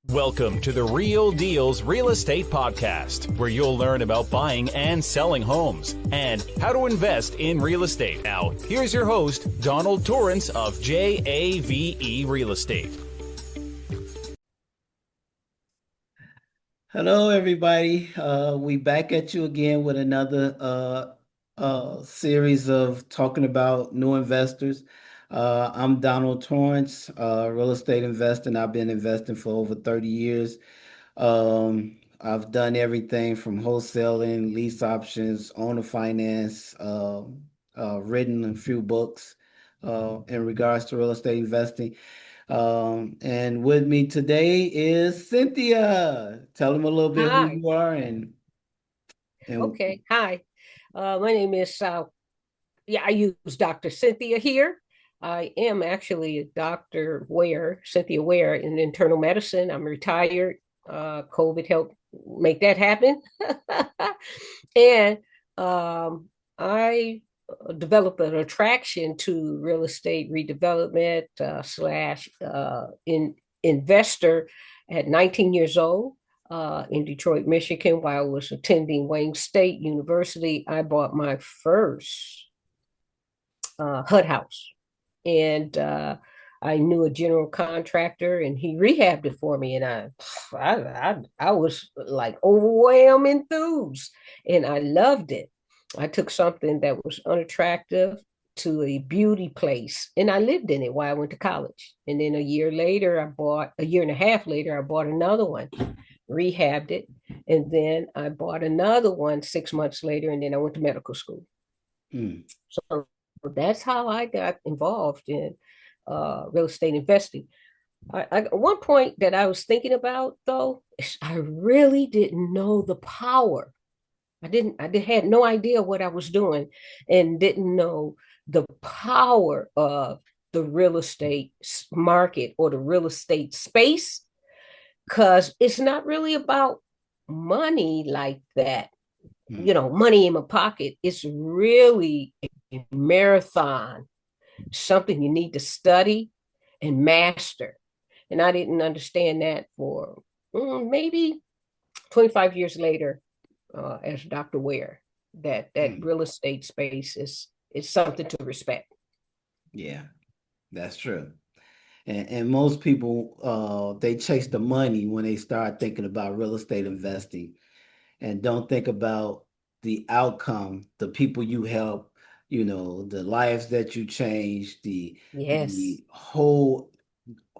Welcome to the Real Deals Real Estate Podcast, where you'll learn about buying and selling homes and how to invest in real estate. Now, here's your host, Donald Torrence of JAVE Real Estate. Hello, everybody. We back at you again with another series of talking about new investors. I'm Donald Torrance, real estate investing. I've been investing for over 30 years. I've done everything from wholesaling, lease options, owner finance, written a few books in regards to real estate investing. And with me today is Cynthia. Tell them a little bit who Hi. you are and Okay. Hi. My name is I use Dr. Cynthia here. I am actually a Dr. Ware, Cynthia Ware in internal medicine. I'm retired. COVID helped make that happen. And I developed an attraction to real estate redevelopment slash investor at 19 years old. In Detroit, Michigan, while I was attending Wayne State University. I bought my first HUD house, and I knew a general contractor, and he rehabbed it for me, and I was like overwhelmed enthused, and I loved it. I took something that was unattractive to a beauty place, and I lived in it while I went to college. And then a year and a half later, I bought another one, rehabbed it, and then I bought another one 6 months later, and then I went to medical school. mm, So that's how I got involved in real estate investing. One point that I was thinking about though is I really didn't know the power. Had no idea what I was doing, and didn't know the power of the real estate market or the real estate space, because it's not really about money like that, mm, money in my pocket. It's really a marathon, something you need to study and master. And I didn't understand that for maybe 25 years later, as Dr. Ware, that mm. real estate space is something to respect. Yeah, that's true. And most people they chase the money when they start thinking about real estate investing and don't think about the outcome, the people you help, the lives that you change, Yes. the whole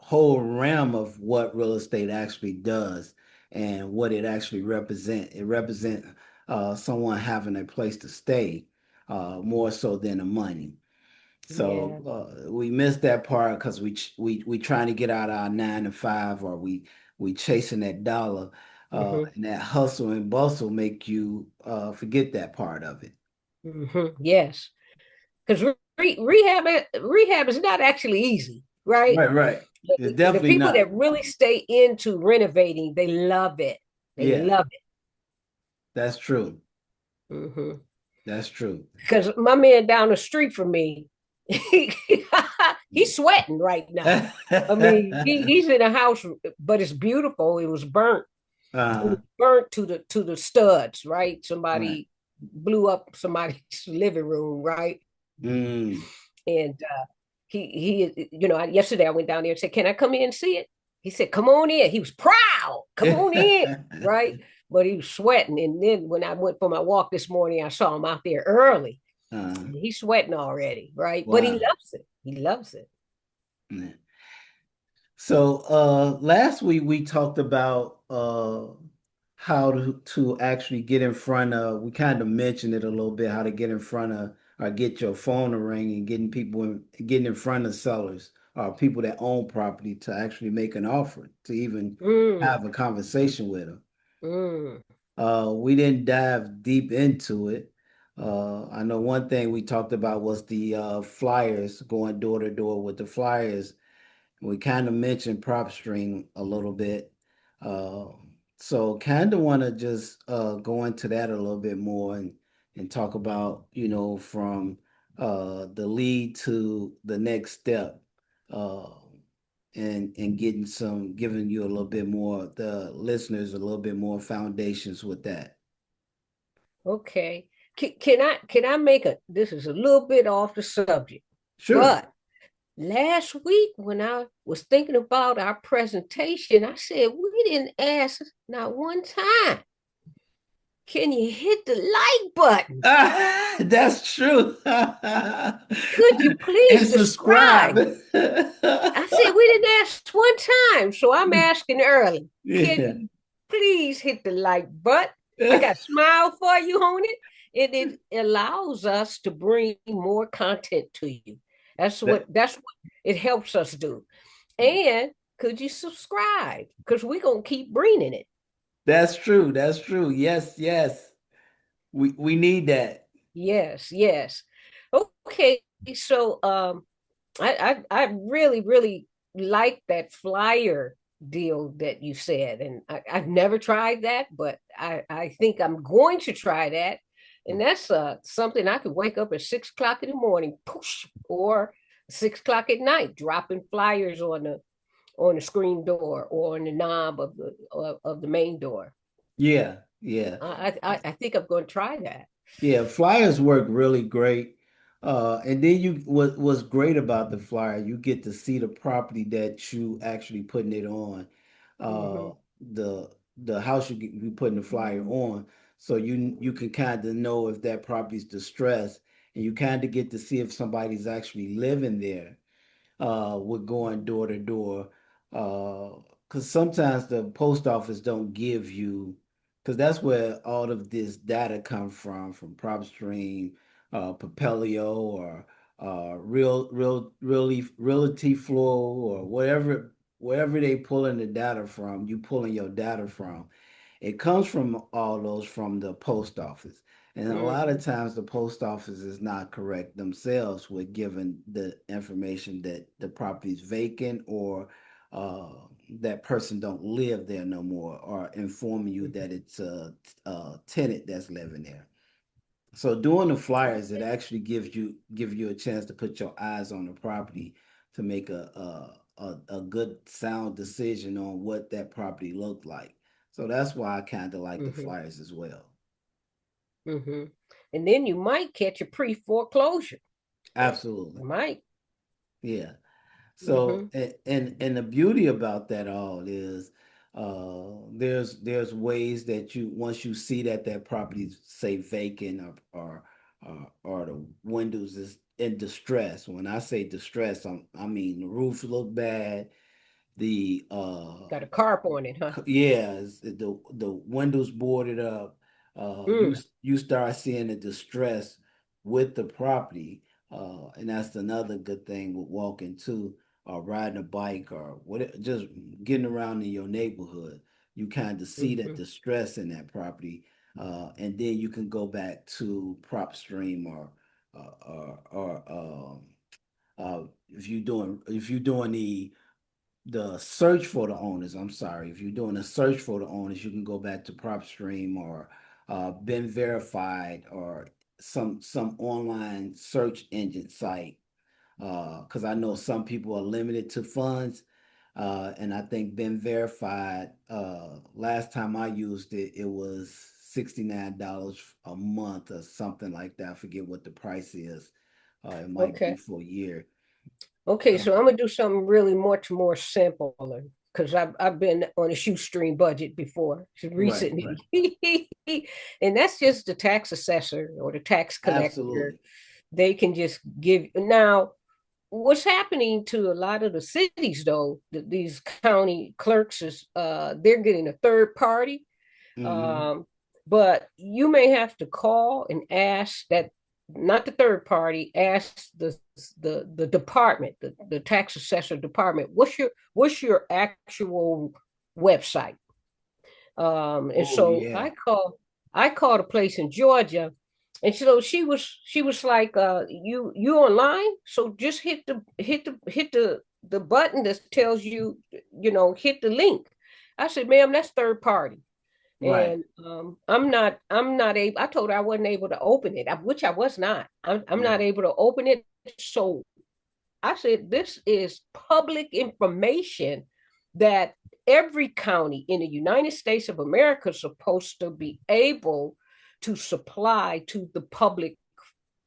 realm of what real estate actually does and what it actually represent. It represent someone having a place to stay, more so than the money. Yeah. So we missed that part because we trying to get out our 9 to 5, or we chasing that dollar, Hmm. and that hustle and bustle make you forget that part of it. Yes. Because rehab is not actually easy, right? Right, right. It's The definitely people not. that really stay into renovating, they love it. They Yeah, love that's true. it. That's true. Because my man down the street from me, he's sweating right now. I mean, he's in a house, but it's beautiful. It was burnt. It was uh, burnt to the studs, right? right. Somebody blew up somebody's living room, right? Mm. And yesterday I went down there and said, "Can I come in and see it?" He said, "Come on in." He was proud. Come on in, right? But he was sweating. And then when I went for my walk this morning, I saw him out there early. uh, He's sweating already, right? But he wow. loves it. He loves it. Yeah. So last week we talked about how to actually get in front of, we kind of mentioned it a little bit, how to get in front of or get your phone to ring and getting in front of sellers or people that own property to actually make an offer, to even Mm, have a conversation with them. mm, We didn't dive deep into it. I know one thing we talked about was the flyers, going door to door with the flyers. We kind of mentioned prop stream a little bit. Uh, so kind of want to just go into that a little bit more and talk about, from the lead to the next step. Uh, and giving you a little bit more, the listeners a little bit more foundations with that. Okay. Can I make this is a little bit off the subject, Sure. but last week when I was thinking about our presentation, I said we didn't ask not one time. Can you hit the like button? That's true. Could you And please subscribe. subscribe? I said we didn't ask one time, so I'm asking early. Can Yeah. you please hit the like button? I got a smile for you on it. It allows us to bring more content to you. That's what it helps us do. And could you subscribe? Because we're gonna keep bringing it. That's true. That's true. Yes, yes. We need that. Yes, yes. Okay, so I really, really like that flyer deal that you said. And I've never tried that, but I think I'm going to try that. And that's something I could wake up at 6 o'clock in the morning, push, or 6 o'clock at night, dropping flyers on the screen door or on the knob of the main door. Yeah, yeah. I think I'm going to try that. Yeah, flyers work really great. And then what's great about the flyer, you get to see the property that you actually putting it on. Uh, Hmm. the the house you putting the flyer on. So you can kind of know if that property's distressed, and you kind of get to see if somebody's actually living there. With going door to door. Because sometimes the post office don't give you, because that's where all of this data come from PropStream, Propelio, or Realty Flow, or wherever they pulling the data from, you pulling your data from. It comes from all those from the post office. And a lot of Hmm. times the post office is not correct themselves with giving the information that the property is vacant, or uh, that person don't live there no more, or informing you that it's a tenant that's living there. So doing the flyers, it actually give you a chance to put your eyes on the property to make a good sound decision on what that property looked like. So that's why I kind of like the Hmm. flyers as well. Hmm. And then you might catch a pre-foreclosure. Absolutely. You might. Yeah. So Hmm. and the beauty about that all is there's ways that you once you see that property say vacant, or the windows is in distress. When I say distress, I mean the roof look bad, the Got a carp on it, huh? yeah, the windows boarded up. You Mm. you start seeing the distress with the property, and that's another good thing with walking too, or riding a bike, or what, just getting around in your neighborhood. You kind of see that Hmm. distress in that property, and then you can go back to PropStream, or if you're doing the search for the owners. I'm sorry. If you're doing a search for the owners, you can go back to PropStream, or been verified, or some online search engine site. Because I know some people are limited to funds. And I think been verified. Last time I used it, it was $69 a month or something like that. I forget what the price is. It might be Okay. for a year. Okay, Uh, so I'm gonna do something really much more simple because I've been on a shoestring budget before right, right. recently. And that's just the tax assessor or the tax collector. Absolutely. They can just give now what's happening to a lot of the cities though, these county clerks is they're getting a third party. Hmm. Um, but you may have to call and ask that, not the third party, ask the department, the tax assessor department, what's your actual website? And Oh so yeah. I called a place in Georgia, and so she was like, you online, so just hit the button that tells you, hit the link. I said, ma'am, that's third party. Right. And I'm not able. I told her I wasn't able to open it, which I was not. I'm not Right. able to open it. So I said, this is public information that every county in the United States of America is supposed to be able to supply to the public.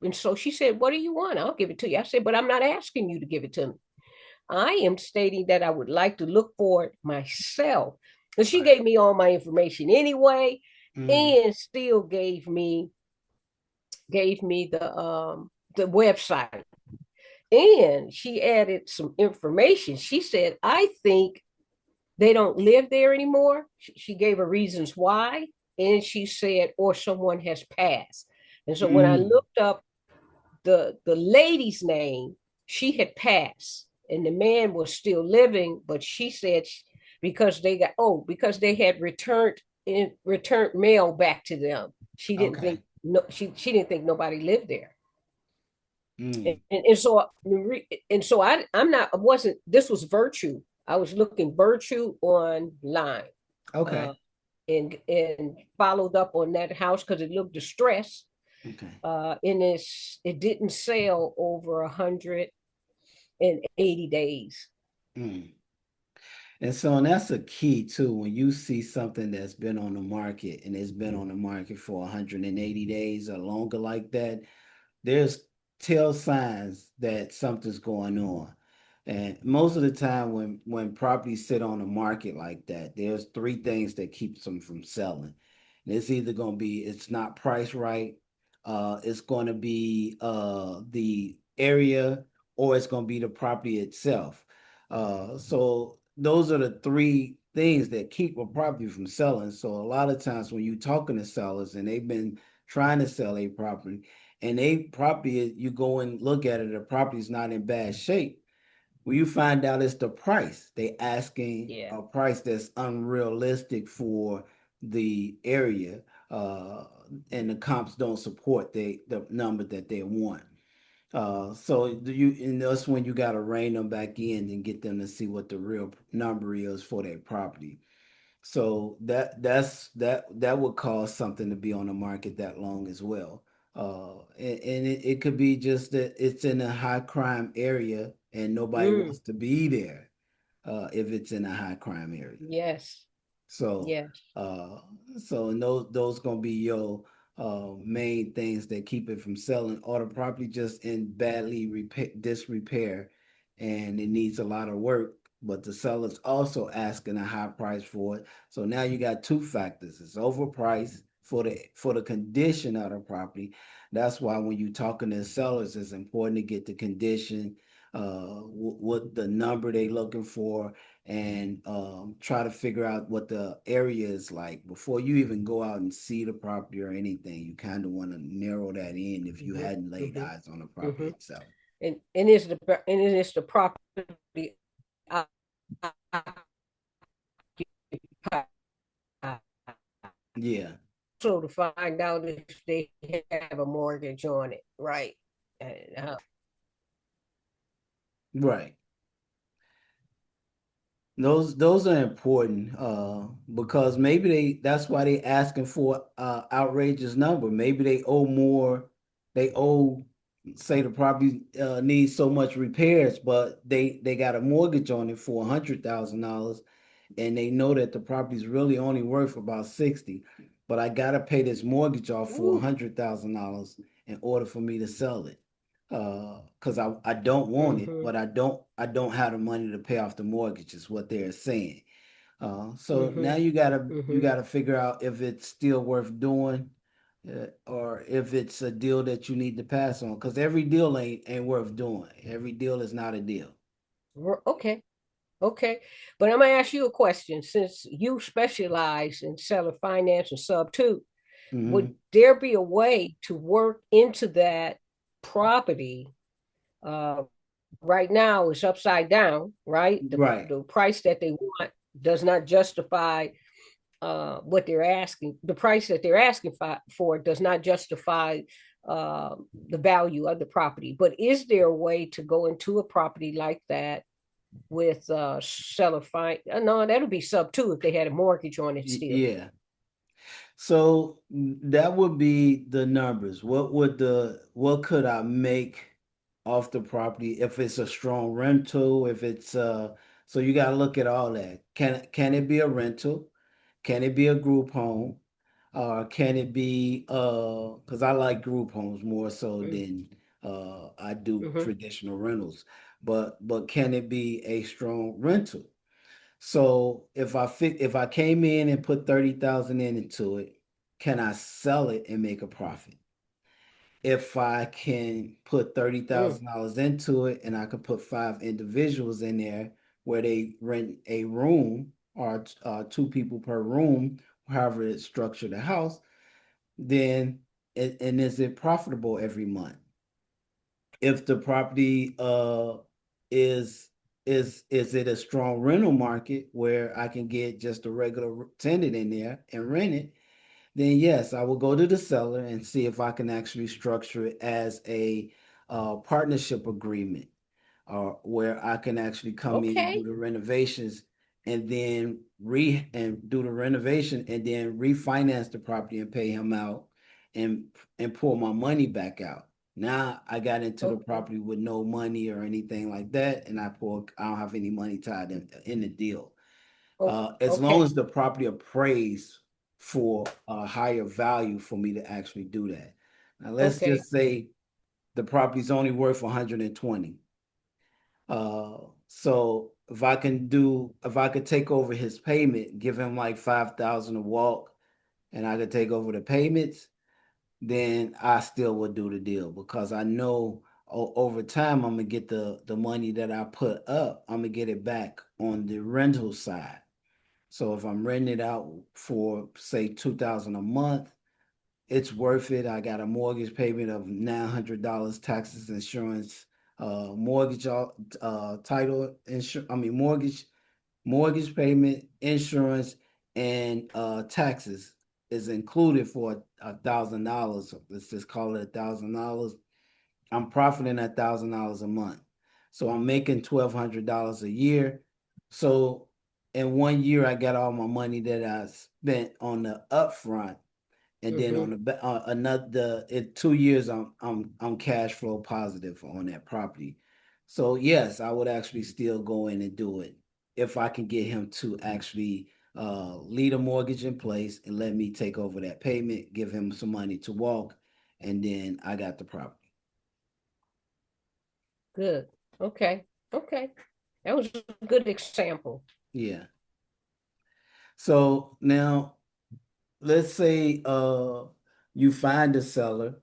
And so she said, what do you want? I'll give it to you. I said, but I'm not asking you to give it to me. I am stating that I would like to look for it myself. And she gave me all my information anyway, and still gave me the website. And she added some information. She said, I think they don't live there anymore. She gave her reasons why. And she said, or someone has passed. And so when I looked up the lady's name, she had passed and the man was still living, but she said because they had returned mail back to them. She didn't think she didn't think nobody lived there. And so I wasn't, this was Virtue. I was looking Virtue online. Okay. And followed up on that house because it looked distressed. Okay. And it didn't sell over 180 days. And so that's a key too. When you see something that's been on the market and it's been on the market for 180 days or longer like that, there's tell signs that something's going on. And most of the time when properties sit on the market like that, there's three things that keeps them from selling. And it's either going to be it's not priced right, it's going to be the area, or it's going to be the property itself. So those are the three things that keep a property from selling. So a lot of times when you're talking to sellers and they've been trying to sell a property, and you go and look at it, the property's not in bad shape. When you find out it's the price, they asking a price that's unrealistic for the area, and the comps don't support the number that they want. And that's when you got to rein them back in and get them to see what the real number is for their property. So that would cause something to be on the market that long as well. And it could be just that it's in a high crime area and nobody wants to be there, if it's in a high crime area. Yes. So, yes. And those gonna be your main things that keep it from selling, or the property just in badly disrepair, and it needs a lot of work, but the seller's also asking a high price for it. So now you got two factors: it's overpriced for the condition of the property. That's why when you're talking to sellers, it's important to get the condition, what the number they looking for, and try to figure out what the area is like before you even go out and see the property or anything. You kind of want to narrow that in if you hadn't laid eyes on the property itself. And it's the property Yeah. So to find out if they have a mortgage on it, right? Right. Those are important, because maybe that's why they asking for outrageous number. Maybe they owe more. They owe, say the property needs so much repairs, but they got a mortgage on it for $100,000, and they know that the property is really only worth about 60, but I gotta pay this mortgage off for $100,000 in order for me to sell it. Because I don't want it, but I don't have the money to pay off the mortgage, is what they're saying. So now you gotta figure out if it's still worth doing, or if it's a deal that you need to pass on. Because every deal ain't worth doing. Every deal is not a deal. Okay. But I'm gonna ask you a question. Since you specialize in seller finance and sub two, would there be a way to work into that property? Right now it's upside down, right? The price that they want does not justify what they're asking. The price that they're asking for does not justify the value of the property. But is there a way to go into a property like that with seller fine? No, that'll be sub two if they had a mortgage on it still. Yeah. So that would be the numbers. What could I make off the property, if it's a strong rental, if it's so you got to look at all that. Can it be a rental? Can it be a group home? Can it be because I like group homes more so than I do Mm-hmm. traditional rentals. But can it be a strong rental? So if I came in and put 30,000 into it, can I sell it and make a profit? If I can put Mm. $30,000 into it and I could put five individuals in there where they rent a room or two people per room, however it's structured the house, then and is it profitable every month? If the property is is it a strong rental market where I can get just a regular tenant in there and rent it, then yes, I will go to the seller and see if I can actually structure it as a partnership agreement, where I can actually come in and do Okay. the renovations and then do the renovation and then refinance the property and pay him out and pull my money back out. Now I got into the Okay. property with no money or anything like that, and I don't have any money tied in the deal. Oh, As long okay. as the property appraised for a higher value for me to actually do that. Now let's Okay. just say the property's only worth 120. So if I could take over his payment, give him like 5,000 a walk, and I could take over the payments, then I still would do the deal because I know over time I'm gonna get the money that I put up, I'm gonna get it back on the rental side. So if I'm renting it out for say 2,000 a month, it's worth it. I got a mortgage payment of $900, taxes, insurance, mortgage, title, insurance. I mean mortgage payment, insurance, and taxes is included for $1,000. Let's just call it $1,000. I'm profiting $1,000 a month, so I'm making $1,200 a year. So in 1 year, I got all my money that I spent on the upfront, and then Mm-hmm. on another in 2 years I'm cash flow positive on that property. So yes, I would actually still go in and do it if I can get him to actually leave a mortgage in place and let me take over that payment, give him some money to walk, and then I got the property. Good. Okay. Okay. That was a good example. Yeah. So now let's say you find a seller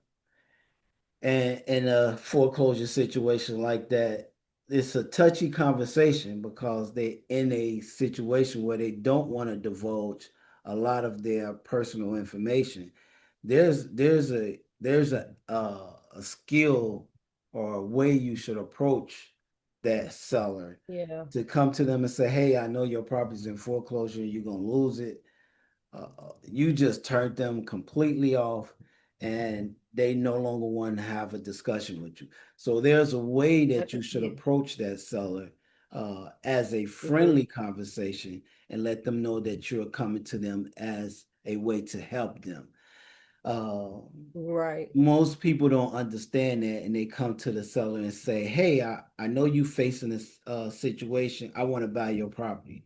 and in a foreclosure situation like that, it's a touchy conversation because they in a situation where they don't want to divulge a lot of their personal information. There's a skill or a way you should approach that seller Yeah. to come to them and say, "Hey, I know your property's in foreclosure. You're gonna lose it. You just turned them completely off and they no longer want to have a discussion with you. So there's a way that you should Yeah. approach that seller as a Mm-hmm. friendly conversation and let them know that you're coming to them as a way to help them. Uh, Right. Most people don't understand that and they come to the seller and say, "Hey, I know you facing this situation. I want to buy your property."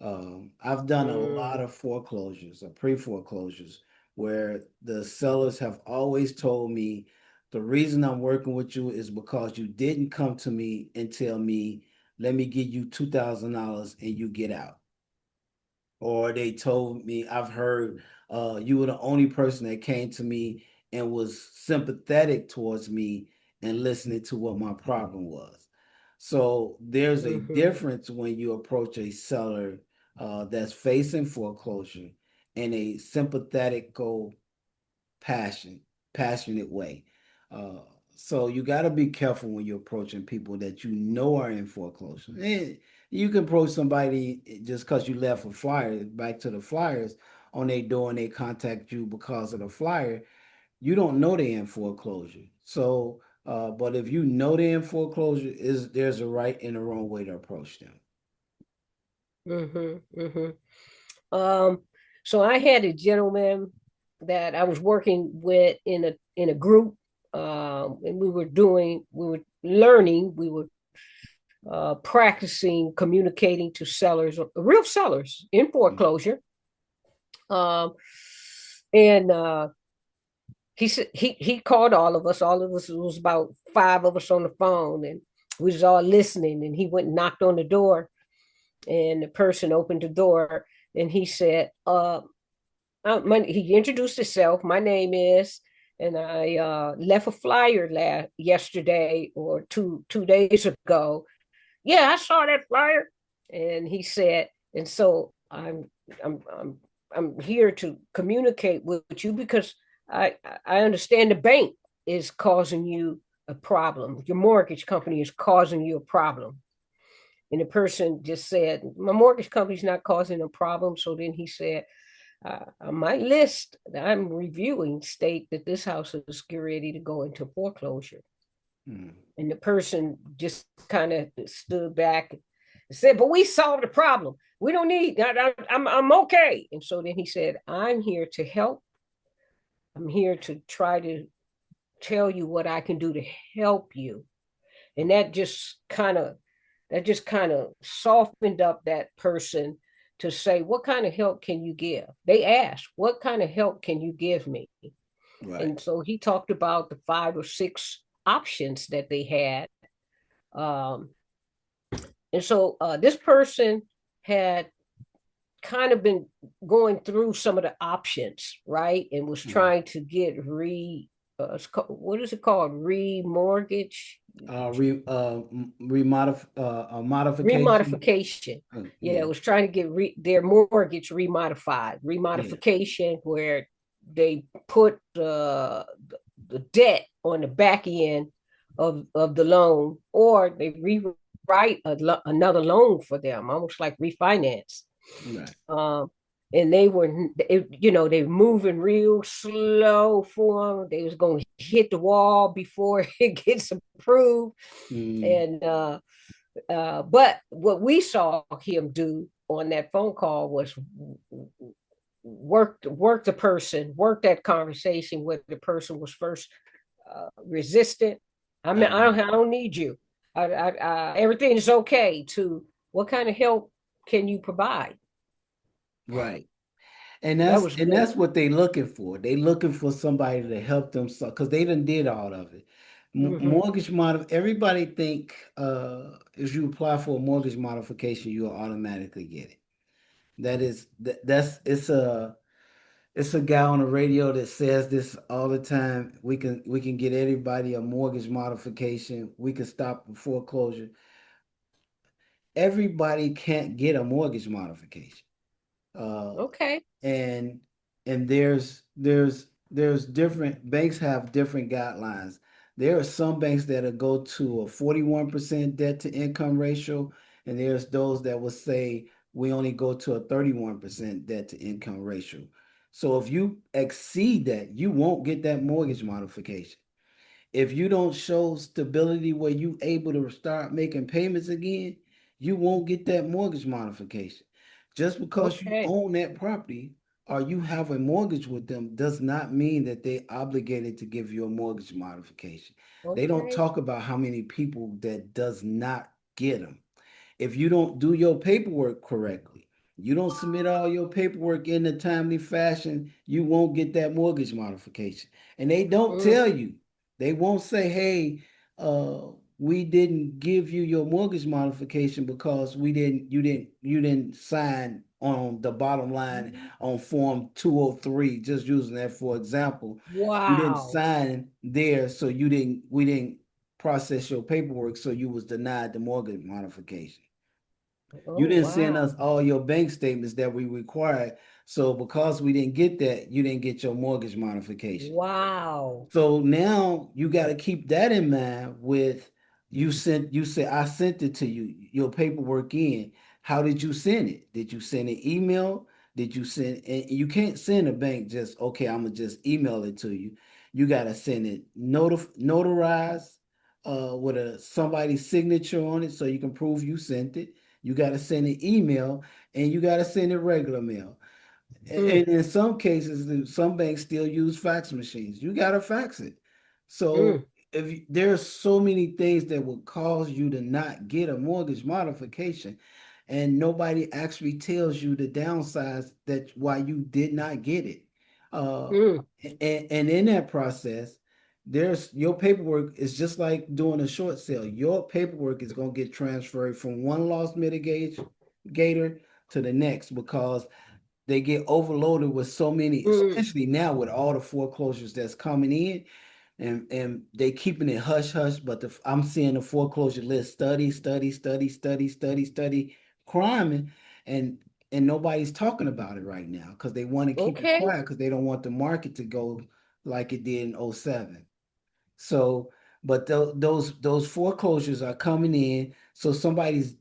I've done a lot Mm. of foreclosures or pre-foreclosures where the sellers have always told me the reason I'm working with you is because you didn't come to me and tell me, let me give you $2,000 and you get out. Or they told me, I've heard you were the only person that came to me and was sympathetic towards me and listening to what my problem was. So there's a Mm-hmm. difference when you approach a seller that's facing foreclosure in a sympathetic, passionate way. Uh, so you got to be careful when you're approaching people that you know are in foreclosure. And you can approach somebody just because you left a flyer, back to the flyers on their door and they contact you because of the flyer. You don't know they're in foreclosure. So, but if you know they're in foreclosure, there's a right and a wrong way to approach them. Mm-hmm. Mm-hmm. So I had a gentleman that I was working with in a group, and we were learning, we were practicing communicating to sellers, real sellers in foreclosure. And he said he called all of us. All of us, it was about 5 of us on the phone, and we was all listening. And he went and knocked on the door, and the person opened the door, and he said, he introduced himself. My name is, and I left a flyer yesterday or two days ago. Yeah, I saw that flyer. And he said, and so I'm here to communicate with you because I understand the bank is causing you a problem. Your mortgage company is causing you a problem. And the person just said, my mortgage company's not causing a problem. So then he said, my list that I'm reviewing state that this house is ready to go into foreclosure. And the person just kind of stood back and said, but we solved the problem. We don't need, I'm okay. And so then he said, I'm here to help. I'm here to try to tell you what I can do to help you. And that just kind of softened up that person to say, what kind of help can you give? They asked, what kind of help can you give me? Right. And so he talked about the 5 or 6 options that they had. And so this person had kind of been going through some of the options, right? And was trying to get what is it called? Remortgage? Remodification. Yeah, it was trying to get their mortgage remodification, where they put the debt on the back end of the loan, or they rewrite another loan for them, almost like refinance. Right. And they were, they were moving real slow for them. They was going to hit the wall before it gets approved. And but what we saw him do on that phone call was work the person, work that conversation where the person was first resistant. I mean, I don't need you. Everything is okay. To what kind of help can you provide? Right. And that's what they looking for. They looking for somebody to help them, because they done did all of it. Mortgage everybody think if you apply for a mortgage modification, you'll automatically get it. It's a guy on the radio that says this all the time. We can get everybody a mortgage modification. We can stop foreclosure. Everybody can't get a mortgage modification. Okay. And there's different banks have different guidelines. There are some banks that'll go to a 41% debt to income ratio, and there's those that will say we only go to a 31% debt to income ratio. So if you exceed that, you won't get that mortgage modification. If you don't show stability where you able to start making payments again, you won't get that mortgage modification. Just because you own that property or you have a mortgage with them does not mean that they obligated to give you a mortgage modification. They don't talk about how many people that does not get them. If you don't do your paperwork correctly, you don't submit all your paperwork in a timely fashion, you won't get that mortgage modification. And they don't tell you. They won't say, hey, we didn't give you your mortgage modification because you didn't sign on the bottom line on form 203, just using that for example. Wow. You didn't sign there, so we didn't process your paperwork, so you was denied the mortgage modification. You didn't send us all your bank statements that we required. So because we didn't get that, you didn't get your mortgage modification. Wow. So now you got to keep that in mind with you said I sent it to you, your paperwork in. How did you send it? Did you send an email? Did you send, and you can't send a bank just, okay, I'm gonna just email it to you. You gotta send it notarized with somebody's signature on it so you can prove you sent it. You got to send an email, and you got to send it regular mail. And in some cases, some banks still use fax machines. You got to fax it. So there's so many things that would cause you to not get a mortgage modification, and nobody actually tells you the downsides that why you did not get it. Uh, Mm, and in that process, there's your paperwork is just like doing a short sale. Your paperwork is going to get transferred from one loss mitigator to the next because they get overloaded with so many, mm. especially now with all the foreclosures that's coming in, and they keeping it hush hush. But I'm seeing the foreclosure list study, climbing, and nobody's talking about it right now because they want to keep it Okay. quiet because they don't want the market to go like it did in '07. So, but those foreclosures are coming in. So somebody's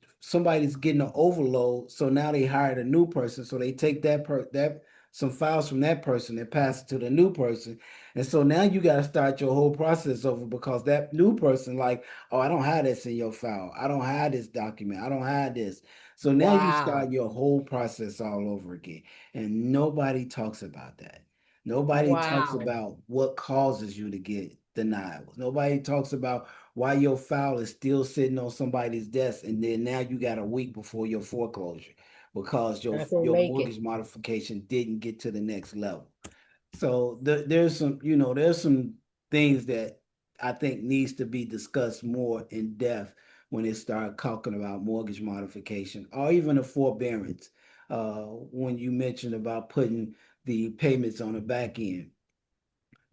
getting an overload. So now they hired a new person. So they take that some files from that person and pass it to the new person. And so now you got to start your whole process over because that new person like, oh, I don't have this in your file. I don't have this document. I don't have this. So now you start Wow. your whole process all over again. And nobody talks about that. Nobody talks Wow. about what causes you to get denied. Nobody talks about why your file is still sitting on somebody's desk and then now you got a week before your foreclosure because Not gonna your make it. mortgage modification didn't get to the next level. So there's some, there's some things that I think needs to be discussed more in depth when they start talking about mortgage modification or even a forbearance. When you mentioned about putting the payments on the back end,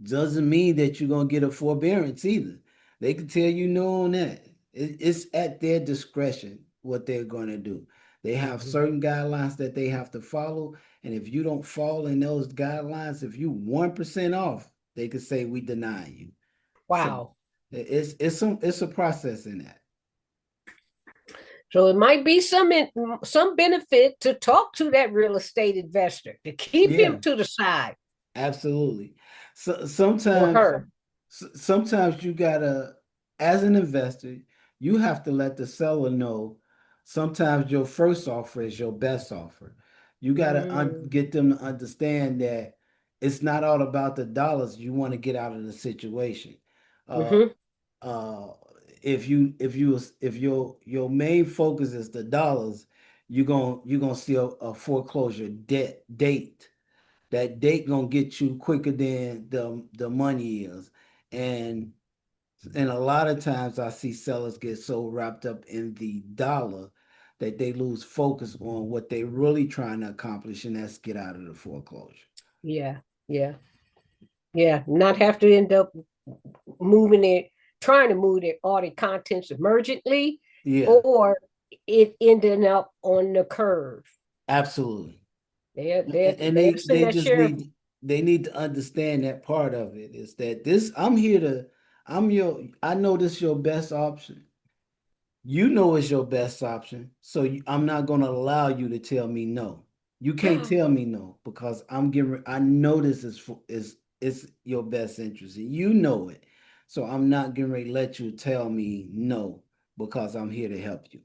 doesn't mean that you're gonna get a forbearance either. They can tell you no on that. It's at their discretion what they're gonna do. They have Mhm. certain guidelines that they have to follow, and if you don't fall in those guidelines, if you 1% off, they could say we deny you. So Wow. it's a process in that. So it might be some benefit to talk to that real estate investor to keep Yeah. him to the side Absolutely. So or sometimes, her. sometimes you gotta, as an investor, you have to let the seller know. Sometimes your first offer is your best offer. You gotta Mm. get them to understand that it's not all about the dollars you want to get out of the situation. Uh, Mm-hmm. uh, if your main focus is the dollars, you're gonna see a foreclosure debt date. That date gonna get you quicker than the money is. And a lot of times I see sellers get so wrapped up in the dollar that they lose focus on what they really trying to accomplish, and that's get out of the foreclosure. Yeah. Yeah. Yeah. Not have to end up moving it, trying to move it all the contents emergently, Yeah, or it ending up on the curve. absolutely. They're they're And they're sitting they there just sheriff. need to understand that part of it is that this I'm here to I know this your best option. You know it's your best option, so I'm not going to allow you to tell me no. You can't tell me no because I know this is your best interest and you know it. So I'm not getting ready to let you tell me no because I'm here to help you.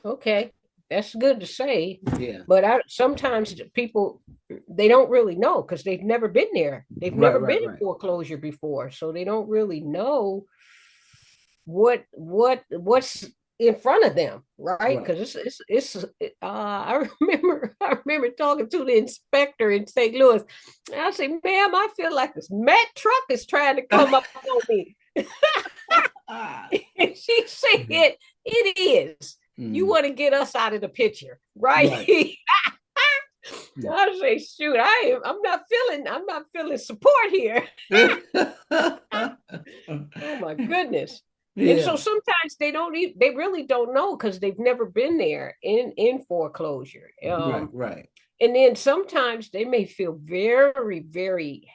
Okay, that's good to say, Yeah. but sometimes the people they don't really know because they've never been there. They've Right, never right, been in right. foreclosure before, so they don't really know what's in front of them, right? Right. Because I remember talking to the inspector in St. Louis. And I said, "Ma'am, I feel like this Mack truck is trying to come up on me." Ah. And she said, Mhm. "It is. You Mhm. want to get us out of the picture, right?" Right. I say, "Shoot, I'm not feeling support here." Oh my goodness. And so Yeah. sometimes they really don't know because they've never been there in foreclosure. Right, right. And then sometimes they may feel very, very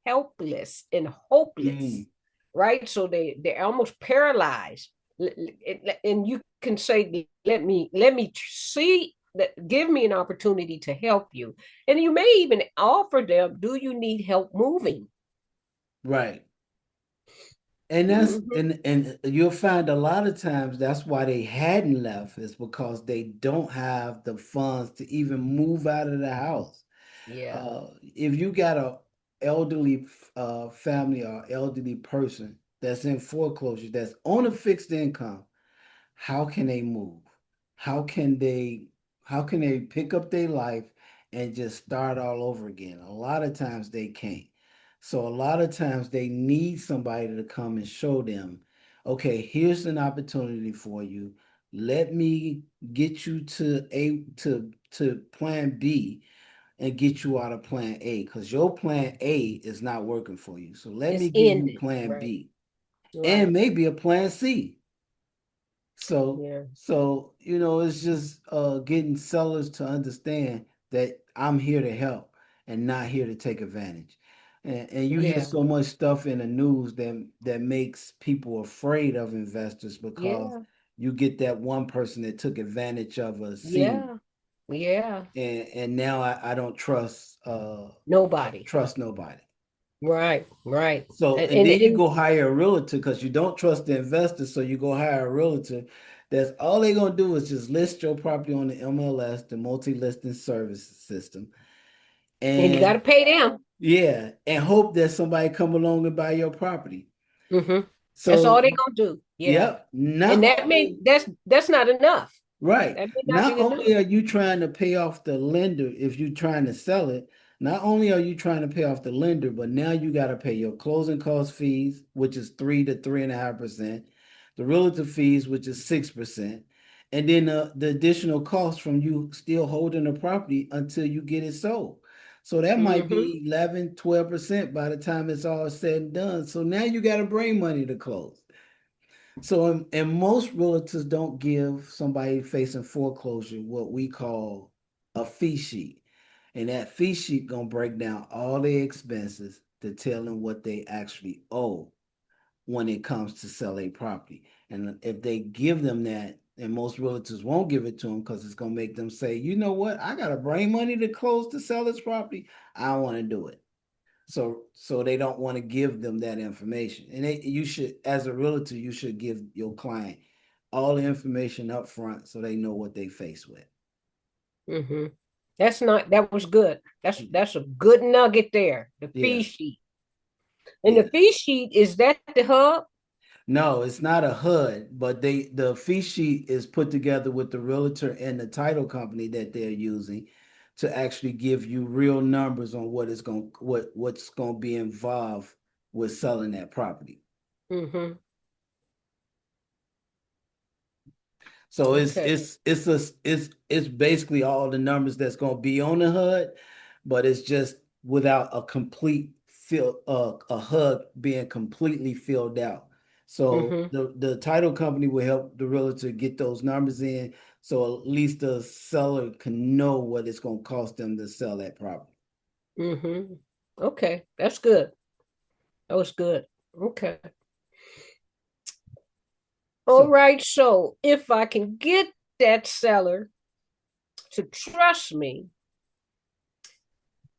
helpless and hopeless, Mm. right? So they're almost paralyzed. And you can say, let me see that, give me an opportunity to help you. And you may even offer them, do you need help moving? Right. And that's Mhm. and you'll find a lot of times that's why they hadn't left is because they don't have the funds to even move out of the house. Yeah. If you got a elderly family or elderly person that's in foreclosure, that's on a fixed income, how can they move? How can they how can they pick up their life and just start all over again? A lot of times they can't. So a lot of times they need somebody to come and show them, okay, here's an opportunity for you. Let me get you to plan B and get you out of plan A because your plan A is not working for you. So let me It's give you ended. plan Right. B and Right. maybe a plan C. So, Yeah. it's just getting sellers to understand that I'm here to help and not here to take advantage. And you hear Yeah. so much stuff in the news that makes people afraid of investors because Yeah. you get that one person that took advantage of a senior. Yeah. Yeah. And now I don't Nobody. trust nobody. Right. Right. So, And and and, then you and go hire a realtor because you don't trust the investor. So you go hire a realtor. That's all they're gonna do is just list your property on the MLS, the multi-listing service system, and you got to and pay them. yeah, and hope that somebody come along and buy your property. Mm-hmm. That's all So, they're gonna do. Yeah. yep, And not that may only that's not enough. right. That may not Not be only enough. are you trying to pay off the lender if you're trying to sell it, not only are you trying to pay off the lender, but now you got to pay your closing cost fees, which is 3 to 3.5%, the realtor fees, which is 6%, and then the additional cost from you still holding the property until you get it sold. So that might Mm-hmm. be 11, 12% by the time it's all said and done. So now you got to bring money to close. So, and most realtors don't give somebody facing foreclosure what we call a fee sheet. And that fee sheet gonna break down all their expenses to tell them what they actually owe when it comes to sell a property. And if they give them that, and most realtors won't give it to them because it's gonna make them say, you know what, I gotta bring money to close to sell this property. I don't want to do it. So they don't want to give them that information. And you should, as a realtor, you should give your client all the information up front so they know what they face with. Mm-hmm. That was good. That's a good nugget there. The Yeah, fee sheet. And the yeah. fee sheet, is that the hub? No, it's not a HUD, but the fee sheet is put together with the realtor and the title company that they're using to actually give you real numbers on what's going to be involved with selling that property. Mm-hmm. So Okay. it's basically all the numbers that's going to be on the HUD, but it's just without a complete fill a HUD being completely filled out. So Mm-hmm. the title company will help the realtor get those numbers in, so at least the seller can know what it's going to cost them to sell that property. Mm-hmm. Okay. That's good. That was good. Okay. All So right. So if I can get that seller to trust me,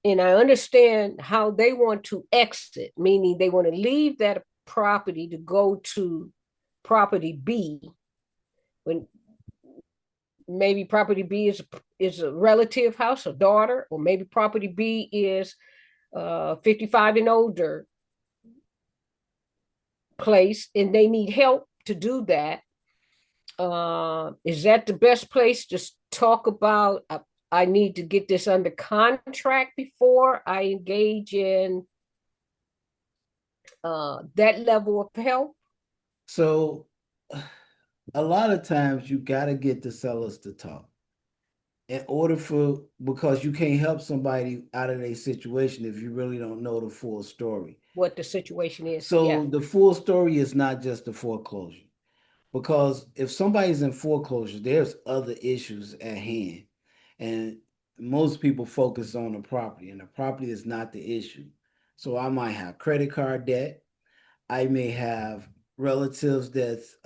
and I understand how they want to exit, meaning they want to leave that property to go to property B, when maybe property B is a relative house, a daughter, or maybe property B is 55 and older place, and they need help to do that. Is that the best place to talk about? I need to get this under contract before I engage in that level of help. so a lot of times you got to get the sellers to talk in order for because you can't help somebody out of their situation if you really don't know the full story. What the situation is. Yeah. So the full story is not just the foreclosure. Because if somebody's in foreclosure, there's other issues at hand. And most people focus on the property, and the property is not the issue. So I might have credit card debt. I may have relatives that's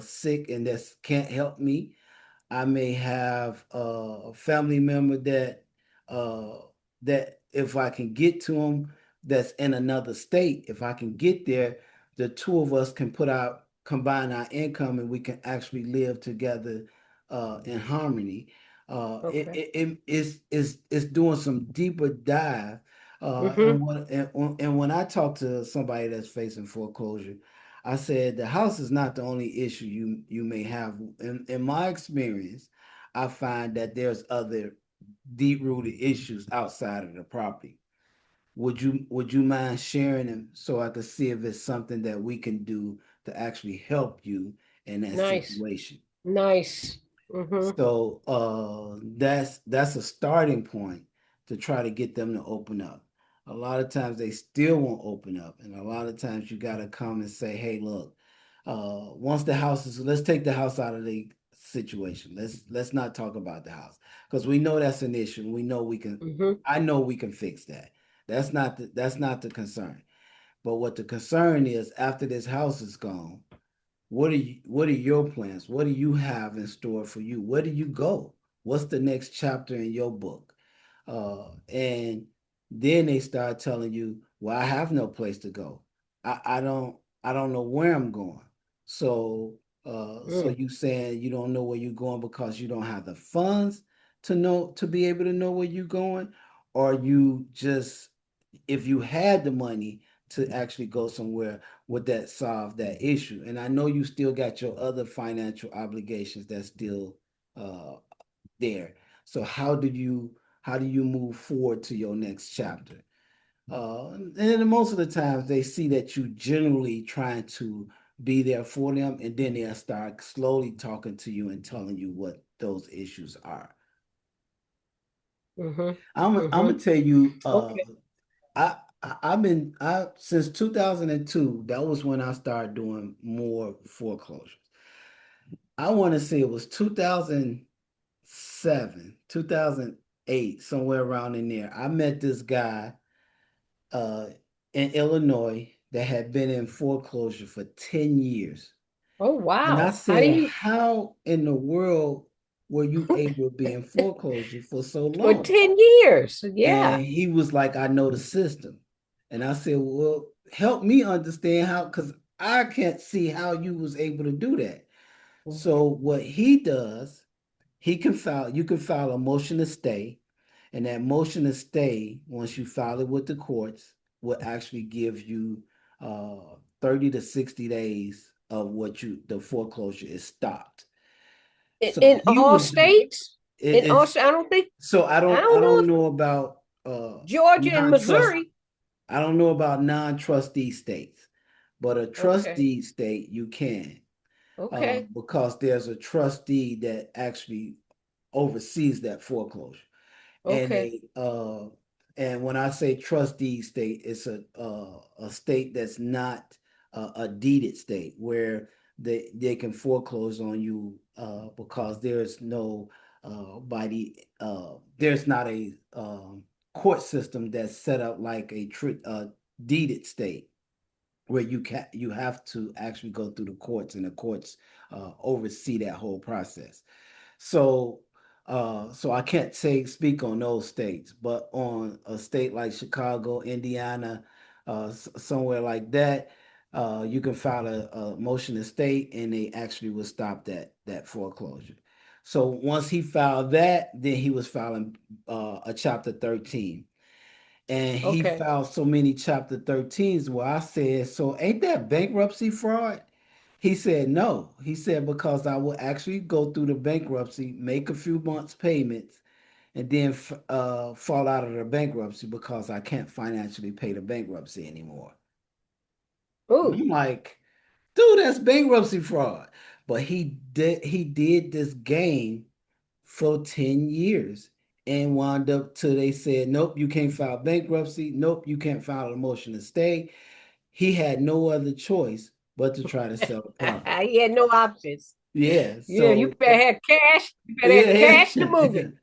sick and that can't help me. I may have a family member uh, that if I can get to them, that's in another state. If I can get there, the two of us can combine our income, and we can actually live together in harmony. Okay. It's doing some deeper dive. Mm-hmm. And when I talk to somebody that's facing foreclosure, I said the house is not the only issue you may have. In my experience, I find that there's other deep-rooted issues outside of the property. Would you mind sharing them so I could see if it's something that we can do to actually help you in that Nice. situation? Nice. Mm-hmm. So that's a starting point to try to get them to open up. A lot of times they still won't open up, and a lot of times you got to come and say, "Hey, look, once the house is, let's take the house out of the situation. Let's not talk about the house because we know that's an issue. We know we can. Mm-hmm. I know we can fix that. That's not the concern. But what the concern is after this house is gone, what are your plans? What do you have in store for you? Where do you go? What's the next chapter in your book? And then they start telling you, well, I have no place to go. I don't know where I'm going. So Mm. you saying you don't know where you're going because you don't have the funds to be able to know where you're going, or you just, if you had the money to actually go somewhere, would that solve that issue? And I know you still got your other financial obligations that's still uh there. So how do you move forward to your next chapter? And then most of the times they see that you generally trying to be there for them, and then they'll start slowly talking to you and telling you what those issues are. Mm-hmm. I'm Mm-hmm. gonna tell you, Okay. I've been since 2002. That was when I started doing more foreclosures. I want to say it was 2007, 2008, somewhere around in there. I met this guy uh, in Illinois that had been in foreclosure for 10 years. Oh, And I wow. How do said, you how in the world were you able to be in foreclosure for so for long? 10 years? Yeah. And he was like, I know the system. And I said, well, help me understand how, because I can't see how you was able to do that. So what he does, you can file a motion to stay, and that motion to stay, once you file it with the courts, will actually give you 30 to 60 days of the foreclosure is stopped. So In he all was states? In all, it's I don't think, so I I don't know don't if know about Georgia and non-trust Missouri. I don't know about non-trustee states, but a Okay. trustee state you can, Okay. because there's a trustee that actually oversees that foreclosure. And Okay. and when I say trustee state, it's a state that's not a deeded state where they can foreclose on you because there's no there's not a court system that's set up like a deeded state where you have to actually go through the courts, and the courts oversee that whole process. So, so I can't speak on those states, but on a state like Chicago, Indiana, somewhere like that, you can file a motion to state, and they actually will stop that foreclosure. So once he filed that, then he was filing a Chapter 13, and he Okay. filed so many Chapter 13s. Where I said, "So ain't that bankruptcy fraud?" He said, no. He said, because I will actually go through the bankruptcy, make a few months' payments, and then fall out of the bankruptcy because I can't financially pay the bankruptcy anymore. And Ooh. I'm like, dude, that's bankruptcy fraud. But he did this game for 10 years and wound up till they said, nope, you can't file bankruptcy. Nope, you can't file a motion to stay. He had no other choice but to try to sell the property. He had no options. Yeah, Yeah, you so better have cash. You better have yeah, cash to move yeah. it.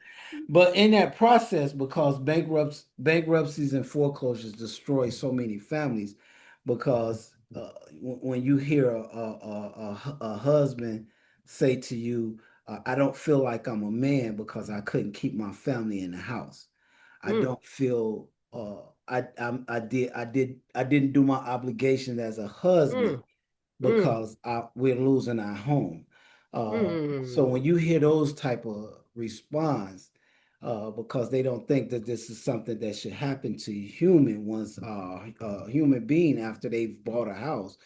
But in that process, because bankruptcies and foreclosures destroy so many families, because when you hear a husband say to you, "I don't feel like I'm a man because I couldn't keep my family in the house. I Mm, don't feel I didn't do my obligation as a husband mm, mm, because we're losing our home." So mm. when you hear those type of response, because they don't think that this is something that should happen to a human once a human being after they've bought a house,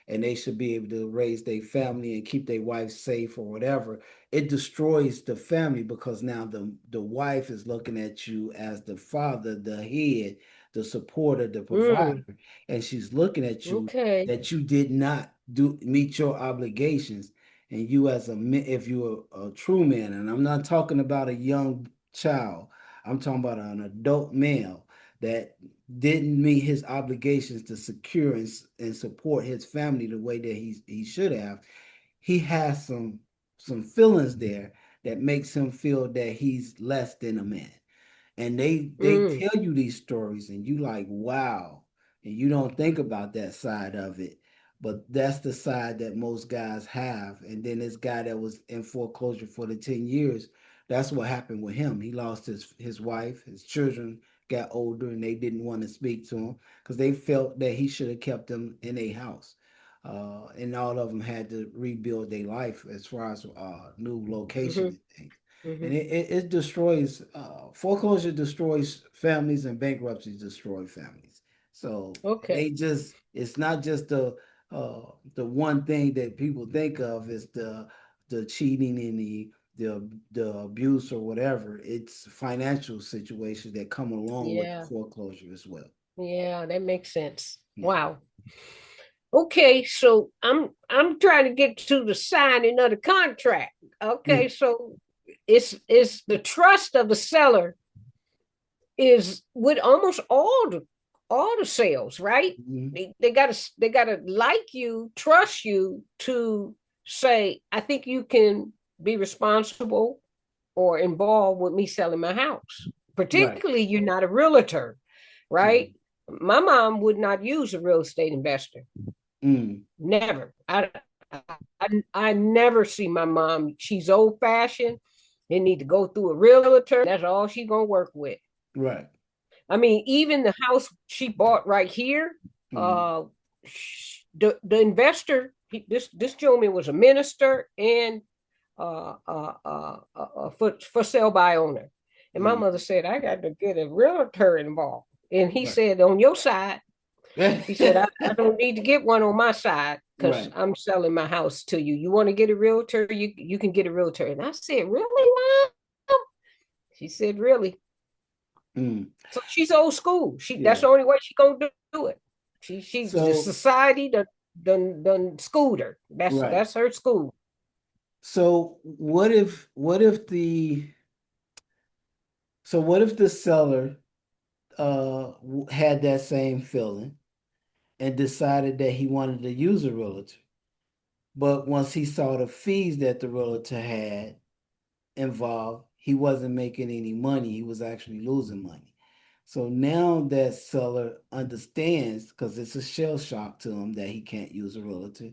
and they should be able to raise their family and keep their wife safe or whatever, it destroys the family because now the wife is looking at you as the father, the head, the supporter, the Mm, provider, and she's looking at you okay. that you did not do meet your obligations. And you as a man, if you're a true man, and I'm not talking about a young child, I'm talking about an adult male that didn't meet his obligations to secure and support his family the way that he should have. He has some feelings there that makes him feel that he's less than a man. And they Mm, tell you these stories and you like, wow, and you don't think about that side of it, but that's the side that most guys have. And then this guy that was in foreclosure for the 10 years, that's what happened with him. He lost his wife, his children got older, and they didn't want to speak to him because they felt that he should have kept them in a house. And all of them had to rebuild their life as far as new location mm-hmm, and things. mm-hmm. And it destroys, foreclosure destroys families, and bankruptcy destroy families. So Okay. it's not just the one thing that people think of is the cheating and the abuse or whatever. It's financial situations that come along with the Yeah. foreclosure as well. Yeah, that makes sense. Yeah. Wow. Okay, so I'm trying to get to the signing of the contract. Okay, so it's the trust of the seller is with almost all the sales, right? Mhm. They gotta like you, trust you to say, I think you can be responsible or involved with me selling my house. Right. Particularly, you're not a realtor, Mhm. right? My mom would not use a real estate investor. Mm. Never. I never see my mom. She's old fashioned. They need to go through a realtor. That's all she's gonna work with. Right. I mean, even the house she bought right here, Mhm. uh, the investor, this gentleman was a minister and for sale by owner. And my Mhm. mother said, I got to get a realtor involved. And he Right. said, on your side, he said, I don't need to get one on my side because Right. I'm selling my house to you. You want to get a realtor? You can get a realtor. And I said, really, mom? She said, really? Mm. So she's old school. That's Yeah. the only way she gonna do it. She the So society done schooled her. right. That's her school. So what if the seller had that same feeling and decided that he wanted to use a realtor, but once he saw the fees that the realtor had involved, he wasn't making any money. He was actually losing money. So now that seller understands because it's a shell shock to him that he can't use a realtor.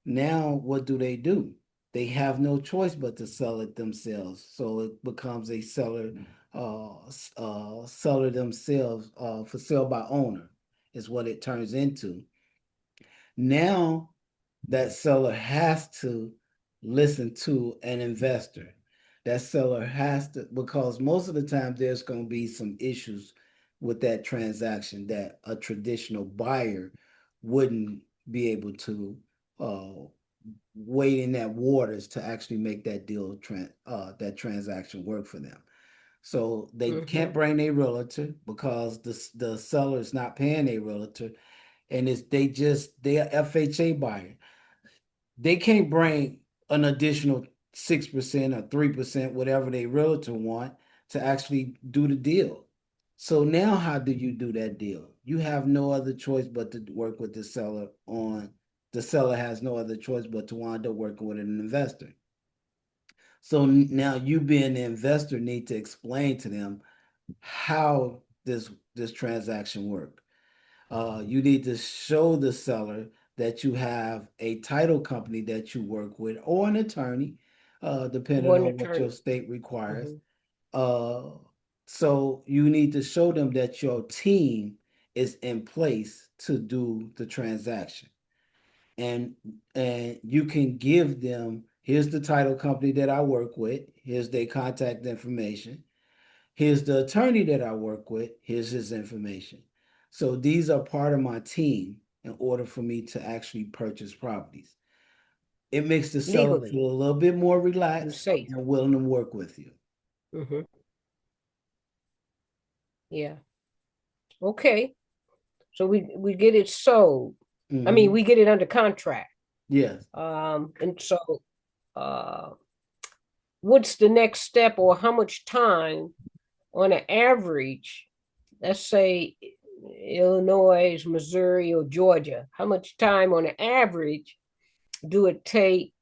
Now, what do? They have no choice but to sell it themselves. So it becomes a seller themselves, for sale by owner, is what it turns into. Now, that seller has to listen to an investor. That seller has to, because most of the time there's going to be some issues with that transaction that a traditional buyer wouldn't be able to uh, wade in that waters to actually make that transaction work for them. So they can't Mm-hmm. bring a realtor because the seller is not paying a realtor, and they're FHA buyer. They can't bring an additional 6% or 3%, whatever they realtor want, to actually do the deal. So now how do you do that deal? You have no other choice but to work with the seller on the seller has no other choice but to wind up working with an investor. So now you being the investor need to explain to them how this transaction work. You need to show the seller that you have a title company that you work with or an attorney, depending One on what your attorney. state requires. Mm-hmm. Uh, so you need to show them that your team is in place to do the transaction. And and you can give them, here's the title company that I work with, here's their contact information. Here's the attorney that I work with. Here's his information. So these are part of my team. in order for me to actually purchase properties. It makes the seller Legally, feel a little bit more you're relaxed safe. and willing to work with you. Yeah. Okay. So we get it sold. I mean, Hmm. we get it under contract. Yes. And so uh what's the next step, or how much time on an average, let's say Illinois, Missouri, or Georgia, how much time on an average do it take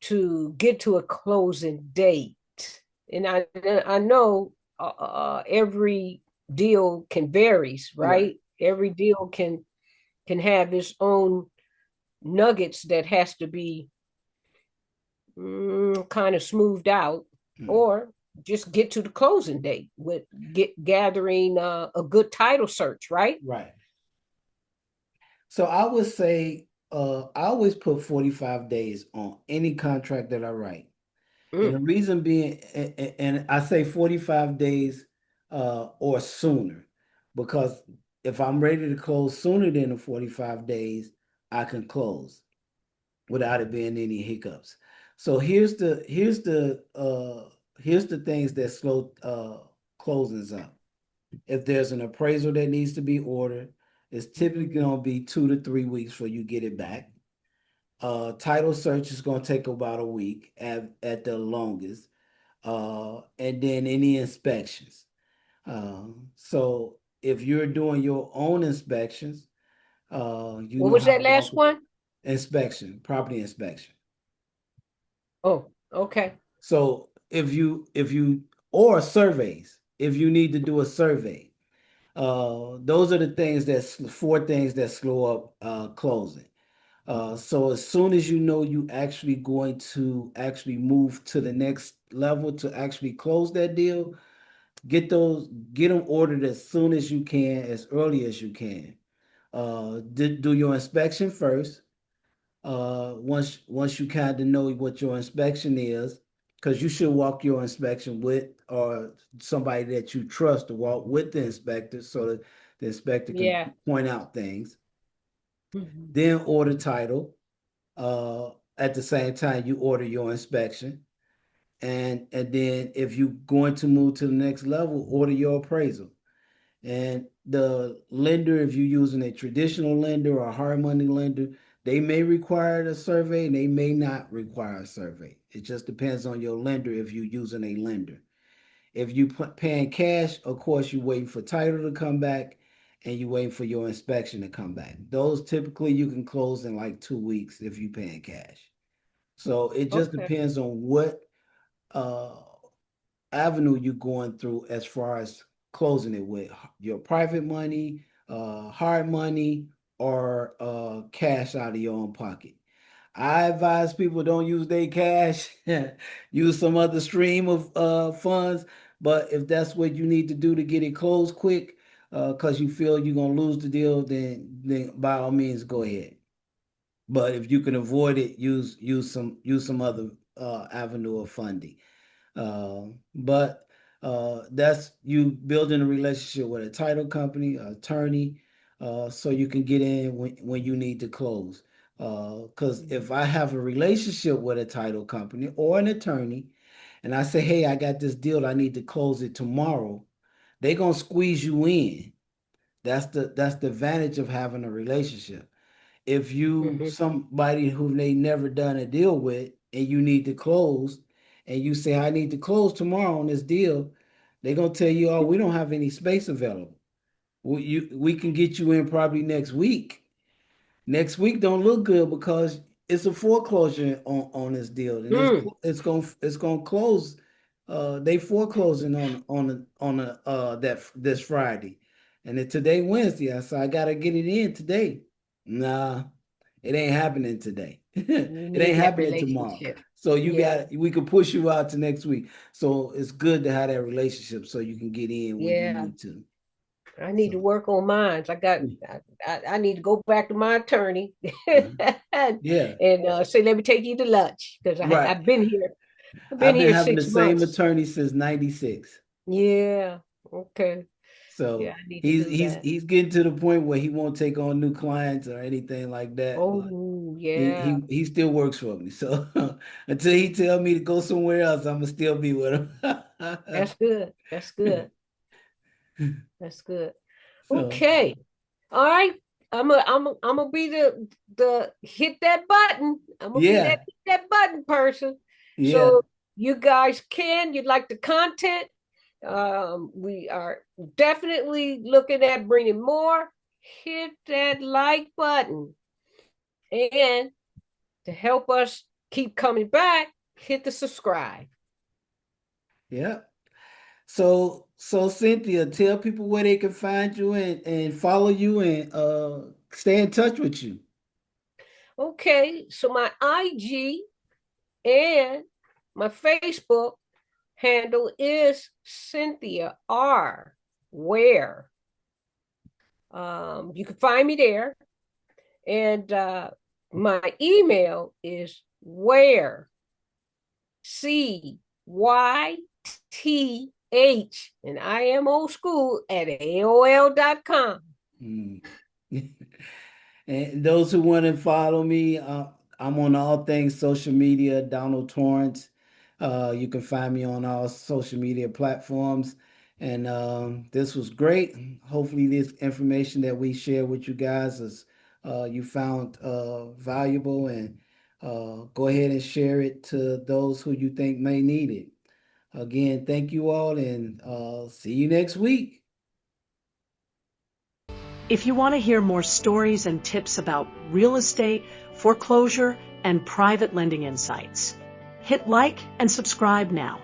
to get to a closing date? And I know every deal can varies, Right. right? Every deal can have its own nuggets that has to be kind of smoothed out, Mm. or just get to the closing date with gathering a good title search, right? Right. So I would say I always put 45 days on any contract that I write. And the Mm, reason being, and I say 45 days or sooner, because if I'm ready to close sooner than the 45 days, I can close without it being any hiccups. So here's the things that slow closings up. If there's an appraisal that needs to be ordered, it's typically going to be 2 to 3 weeks for you get it back. Title search is going to take about a week at the longest. And then any inspections. So if you're doing your own inspections, you what know was how to that walk last one? inspection, property inspection. Oh, okay. So if you or surveys, if you need to do a survey, those are the things that's four things that slow up closing. So as soon as you know you actually going to actually move to the next level to actually close that deal, get them ordered as soon as you can, as early as you can. Do your inspection first. Once you kind of know what your inspection is, because you should walk your inspection with or somebody that you trust to walk with the inspector so that the inspector can Yeah. point out things. Mhm. Then order title. At the same time, you order your inspection. And then if you're going to move to the next level, order your appraisal. And the lender, if you're using a traditional lender or a hard money lender, they may require a survey and they may not require a survey. It just depends on your lender if you're using a lender. If you paying cash, of course, you're waiting for title to come back and you're waiting for your inspection to come back. Those typically you can close in like 2 weeks if you're paying cash. So it just Okay. depends on what uh, avenue you're going through as far as closing it with your private money, hard money, or cash out of your own pocket. I advise people don't use their cash, use some other stream of funds. But if that's what you need to do to get it closed quick, because you feel you're gonna lose the deal, then by all means go ahead. But if you can avoid it, use some other avenue of funding. But that's you building a relationship with a title company, attorney, so you can get in when you need to close. Because if I have a relationship with a title company or an attorney, and I say, hey, I got this deal, I need to close it tomorrow, they're gonna squeeze you in. That's the advantage of having a relationship. If you Mhm. somebody who they never done a deal with and you need to close and you say I need to close tomorrow on this deal, they're gonna tell you, oh, we don't have any space available. We can get you in probably next week. Next week don't look good because it's a foreclosure on this deal, and Mm. it's gonna close. They foreclosing on that this Friday, and then today Wednesday. So I gotta get it in today. Nah, it ain't happening today. You It need ain't that happening tomorrow. relationship. So Yeah. we can push you out to next week. So it's good to have that relationship so you can get in when you Yeah. need to. I need to So work on mine. I need to go back to my attorney mhm. and Yeah, say, let me take you to lunch, because right. I've been here. I've been I've been here having the six same months. attorney since '96. Yeah. Okay. So Yeah, I need to do that. he's getting to the point where he won't take on new clients or anything like that. But Oh, he yeah. he still works for me. So until he tell me to go somewhere else, I'm gonna still be with him. That's good. That's good. That's good. So Okay. All right. I'm gonna be the hit that button. I'm gonna be that yeah, hit that button person. yeah, So you guys you'd like the content. We are definitely looking at bringing more. Hit that like button. And to help us keep coming back, hit the subscribe. yeah. So Cynthia, tell people where they can find you and follow you and stay in touch with you. Okay, so my IG and my Facebook handle is Cynthia R. Ware. You can find me there. And my email is Ware, CYTH, and I am old school at AOL.com. Mm. And those who want to follow me, I'm on all things social media, Donald Torrance. You can find me on all social media platforms. And this was great. Hopefully, this information that we share with you guys is you found valuable, and go ahead and share it to those who you think may need it. Again, thank you all, and see you next week. If you want to hear more stories and tips about real estate, foreclosure, and private lending insights, hit like and subscribe now.